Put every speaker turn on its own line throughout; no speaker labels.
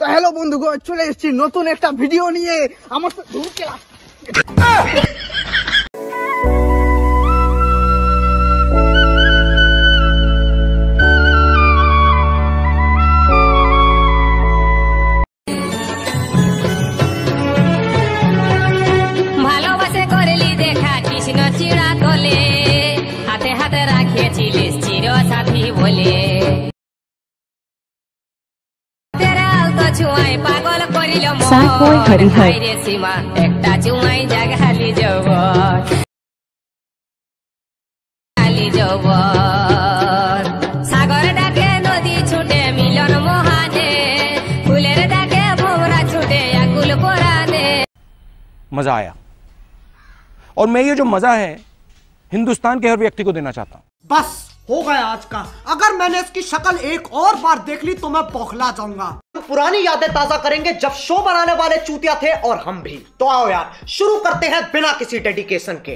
Hello बंधुगण चले एसेছি নতুন একটা ভিডিও নিয়ে আমার তো দূর ক্লাস
ভালোবাসে করলি দেখা কৃষ্ণ চিড়া তোলে হাতে হাতে রাখিয়েছিলিস চির সাথী বলে छुआई पागल करिल मोर हायरे सीमा एकटा चुमाई जागाली जौबन सागर डाके नदी छुटे मिलन मोहाने फुलेर डाके भोमरा छुटे आकुल कोराने।
मजा आया और मैं ये जो मजा है हिंदुस्तान के हर व्यक्ति को देना चाहता हूँ।
बस हो गया आज का। अगर मैंने इसकी शक्ल एक और बार देख ली तो मैं बौखला जाऊंगा। पुरानी यादें ताजा करेंगे जब शो बनाने वाले चूतिया थे और हम भी। तो आओ यार शुरू करते हैं बिना किसी डेडिकेशन के।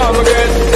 I'm a girl.